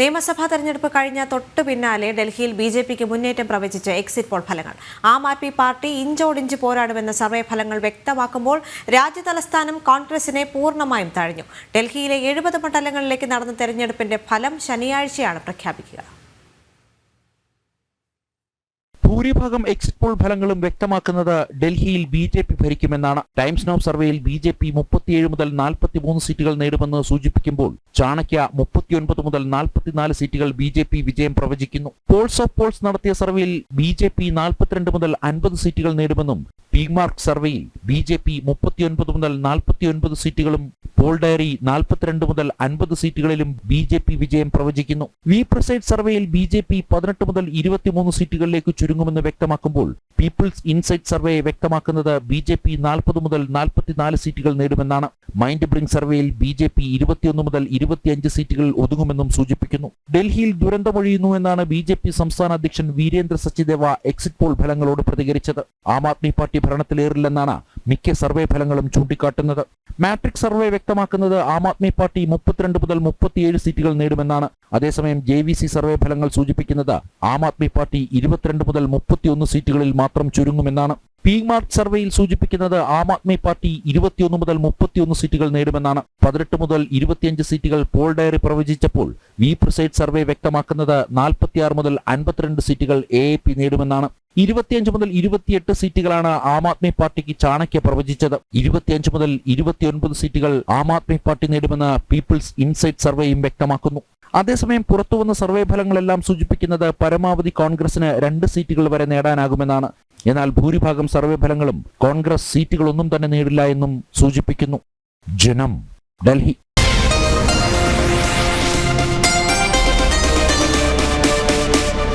നിയമസഭാ തെരഞ്ഞെടുപ്പ് കഴിഞ്ഞ തൊട്ടു പിന്നാലെ ഡൽഹിയിൽ ബിജെപിക്ക് മുന്നേറ്റം പ്രവചിച്ച് എക്സിറ്റ് പോൾ ഫലങ്ങൾ. ആം ആദ്മി പാർട്ടി ഇഞ്ചോടിഞ്ച് പോരാടുമെന്ന സർവേ ഫലങ്ങൾ വ്യക്തമാക്കുമ്പോൾ രാജ്യതലസ്ഥാനം കോൺഗ്രസിനെ പൂർണ്ണമായും തഴഞ്ഞു. ഡൽഹിയിലെ 70 മണ്ഡലങ്ങളിലേക്ക് നടന്ന തെരഞ്ഞെടുപ്പിന്റെ ഫലം ശനിയാഴ്ചയാണ് പ്രഖ്യാപിക്കുക. ഭൂരിഭാഗം എക്സിറ്റ് പോൾ ഫലങ്ങളും വ്യക്തമാക്കുന്നത് ഡൽഹിയിൽ ബിജെപി ഭരിക്കുമെന്നാണ്. ടൈംസ് നൗ സർവേയിൽ ബിജെപി 37 മുതൽ 43 സീറ്റുകൾ നേടുമെന്ന് സൂചിപ്പിക്കുമ്പോൾ ചാണക്യ 39 മുതൽ 44 സീറ്റുകൾ ബിജെപി വിജയം പ്രവചിക്കുന്നു. പോൾസ് ഓഫ് പോൾസ് നടത്തിയ സർവേയിൽ ബിജെപി 42 മുതൽ 50 സീറ്റുകൾ നേടുമെന്നും പീമാർക്ക് സർവേയിൽ ബിജെപി 39 മുതൽ 49 സീറ്റുകളും പോൾ ഡയറി 42 മുതൽ 50 സീറ്റുകളിലും ബിജെപി വിജയം പ്രവചിക്കുന്നു. വി പ്രസൈഡ് സർവേയിൽ ബിജെപി 18 മുതൽ 23 സീറ്റുകളിലേക്ക് ചുരുങ്ങുമെന്ന് വ്യക്തമാക്കുമ്പോൾ പീപ്പിൾസ് ഇൻസൈറ്റ് സർവേ വ്യക്തമാക്കുന്നത് ബിജെപി 40 മുതൽ 44 സീറ്റുകൾ നേടുമെന്നാണ്. മൈൻഡ് ബ്രിങ് സർവേയിൽ ബിജെപി 21 മുതൽ 25 സീറ്റുകൾ ഒതുങ്ങുമെന്നും സൂചിപ്പിക്കുന്നു. ഡൽഹിയിൽ ദുരന്തമൊഴിയുന്നു എന്നാണ് ബിജെപി സംസ്ഥാന അധ്യക്ഷൻ വീരേന്ദ്ര സച്ദേവ എക്സിറ്റ് പോൾ ഫലങ്ങളോട് പ്രതികരിച്ചത്. ആം ആദ്മി പാർട്ടി ഭരണത്തിലേറില്ലെന്നാണ് മിക്ക സർവേ ഫലങ്ങളും ചൂണ്ടിക്കാട്ടുന്നത്. മാട്രിക്സ് സർവേ വ്യക്തമാക്കുന്നത് ആം ആദ്മി പാർട്ടി 32 മുതൽ 37 സീറ്റുകൾ നേടുമെന്നാണ്. അതേസമയം JVC സർവേ ഫലങ്ങൾ സൂചിപ്പിക്കുന്നത് ആം ആദ്മി പാർട്ടി 22 മുതൽ 31 സീറ്റുകളിൽ മാത്രം ചുരുങ്ങുമെന്നാണ്. പീമാർക്ക് സർവേയിൽ സൂചിപ്പിക്കുന്നത് ആം ആദ്മി പാർട്ടി 21 മുതൽ 31 സീറ്റുകൾ നേടുമെന്നാണ്. 18 മുതൽ 25 സീറ്റുകൾ പോൾ ഡയറി പ്രവചിച്ചപ്പോൾ വി പ്രിസൈഡ് സർവേ വ്യക്തമാക്കുന്നത് 46 മുതൽ 52 സീറ്റുകൾ AAP നേടുമെന്നാണ്. 25 മുതൽ 28 സീറ്റുകളാണ് ആം ആദ്മി പാർട്ടിക്ക് ചാണക്യ പ്രവചിച്ചത്. 25 മുതൽ 29 സീറ്റുകൾ Aam Aadmi party നേടുമെന്ന് people's insight സർവേയും വ്യക്തമാക്കുന്നു. അതേസമയം പുറത്തുവന്ന സർവേ ഫലങ്ങളെല്ലാം സൂചിപ്പിക്കുന്നത് പരമാവധി കോൺഗ്രസിന് 2 സീറ്റുകൾ വരെ നേടാനാകുമെന്നാണ്. എന്നാൽ ഭൂരിഭാഗം സർവേ ഫലങ്ങളും കോൺഗ്രസ് സീറ്റുകളൊന്നും തന്നെ നേടില്ല എന്നും സൂചിപ്പിക്കുന്നു. ജനം, ഡൽഹി.